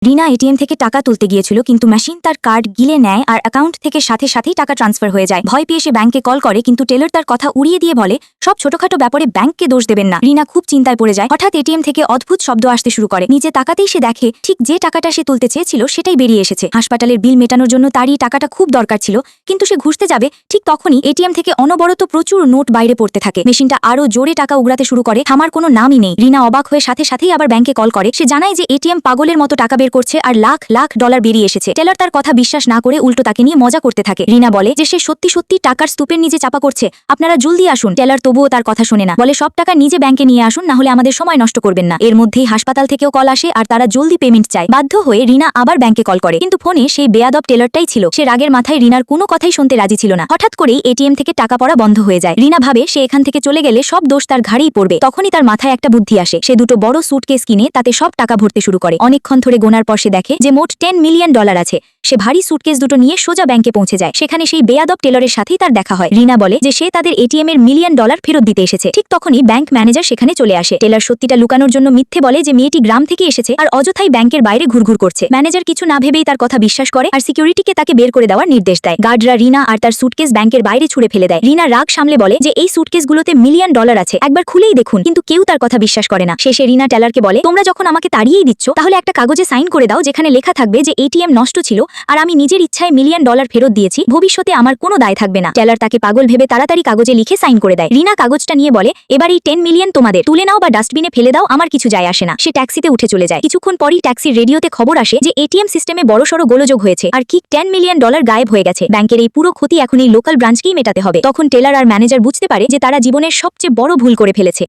রিনা ATM থেকে টাকা তুলতে গিয়েছিল, কিন্তু মেশিন তার কার্ড গিলে নেয় আর অ্যাকাউন্ট থেকে সাথে সাথেই টাকা ট্রান্সফার হয়ে যায়। ভয় পেয়ে সে ব্যাংকে কল করে, কিন্তু টেলর তার কথা উড়িয়ে দিয়ে বলে সব ছোটখাটো ব্যাপারে ব্যাংককে দোষ দেবেন না। রিনা খুব চিন্তায় পড়ে যায়। হঠাৎ এটিএম থেকে অদ্ভুত শব্দ আসতে শুরু করে। নিচে তাকাতেই সে দেখে ঠিক যে টাকাটা সে তুলতে চেয়েছিল সেটাই বেরিয়ে এসেছে। হাসপাতালের বিল মেটানোর জন্য তারই টাকাটা খুব দরকার ছিল, কিন্তু সে ঘুষতে যাবে ঠিক তখনই এটিএম থেকে অনবরত প্রচুর নোট বাইরে পড়তে থাকে। মেশিনটা আরো জোরে টাকা উগড়াতে শুরু করে। থামার কোনো নামই নেই। রিনা অবাক হয়ে সাথে সাথেই আবার ব্যাংকে কল করে। সে জানায় যে এটিএম পাগলের মতো টাকা বের করছে আর লাখ লাখ ডলার বেরিয়ে এসেছে। টেলর তার কথা বিশ্বাস না করে উল্টো তাকে নিয়ে মজা করতে থাকে। রিনা বলে যে সে সত্যি সত্যি টাকার স্তূপের নিচে চাপা করছে, আপনারা জলদি আসুন। টেলর তবুও তার কথা শোনে না, বলে সব টাকা নিজে ব্যাংকে নিয়ে আসুন, না হলে আমাদের সময় নষ্ট করবেন না। এর মধ্যেই হাসপাতাল থেকেও কল আসে আর তারা জলদি পেমেন্ট চায়। বাধ্য হয়ে রিনা আবার ব্যাংকে কল করে, কিন্তু ফোনে সেই বেয়াদব টেলরটাই ছিল। সে রাগের মাথায় রিনার কোনো কথাই শুনতে রাজি ছিল না। হঠাৎ করেই এটিএম থেকে টাকা পড়া বন্ধ হয়ে যায়। রিনা ভাবে সে এখান থেকে চলে গেলে সব দোষ তার ঘাড়েই পড়বে। তখনই তার মাথায় একটা বুদ্ধি আসে। সে দুটো বড় সুটকেস কিনে তাতে সব টাকা ভরতে শুরু করে। অনেকক্ষণ ধরে গোনার পর সে দেখে যে মোট $10 মিলিয়ন আছে। সে ভারী সুটকেস দুটো নিয়ে সোজা ব্যাংকে পৌঁছে যায়। সেখানে সেই বেয়াদব টেলরের সাথেই তার দেখা হয়। রিনা বলে যে সে তাদের এটিএম এর $1 মিলিয়ন ফেরত দিতে এসেছে। ঠিক তখনই ব্যাংক ম্যানেজার সেখানে চলে আসে। টেলর সত্যিটা লুকানোর জন্য মিথ্যে বলে যে মেয়েটি গ্রাম থেকে এসেছে আর অযথাই ব্যাংকের বাইরে ঘুরঘুর করছে। ম্যানেজার কিছু না ভেবেই তার কথা বিশ্বাস করে আর সিকিউরিটিকে তাকে বের করে দেওয়ার নির্দেশ দেয়। গার্ডরা রিনা আর তার সুটকেস ব্যাংকের বাইরে ছুড়ে ফেলে দেয়। রিনা রাগ সামলে বলে যে এই সুটকেসগুলোতে $1 মিলিয়ন আছে, একবার খুলেই দেখুন। কিন্তু কেউ তার কথা বিশ্বাস করে না। শেষে রিনা টেলরকে বলে, তোমরা যখন আমাকে তাড়িয়েই দিচ্ছ, তাহলে একটা কাগজে সাইন করে দাও যেখানে লেখা থাকবে যে এটিএম নষ্ট ছিল আর আমি নিজের ইচ্ছায় $1 মিলিয়ন ফেরত দিয়েছি। ভবিষ্যতে আমার কোনো দায় থাকবে না। টেলর তাকে পাগল ভেবে তাড়াতাড়ি কাগজে লিখে সাইন করে দেয়। রিনা কাগজটা নিয়ে বলে, এবার এই $10 মিলিয়ন তোমাদের, তুলে নাও বা ডাস্টবিনে ফেলে দাও, আমার কিছু যায় আসে না। সে ট্যাক্সিতে উঠে চলে যায়। কিছুক্ষণ পরই ট্যাক্সির রেডিওতে খবর আসে যে এটিএম সিস্টেমে বড়সড় গোলযোগ হয়েছে আর ঠিক $10 মিলিয়ন গায়েব হয়ে গেছে। ব্যাংকের এই পুরো ক্ষতি এখন এই লোকাল ব্রাঞ্চকেই মেটাতে হবে। তখন টেলর আর ম্যানেজার বুঝতে পারে যে তারা জীবনের সবচেয়ে বড় ভুল করে ফেলেছে।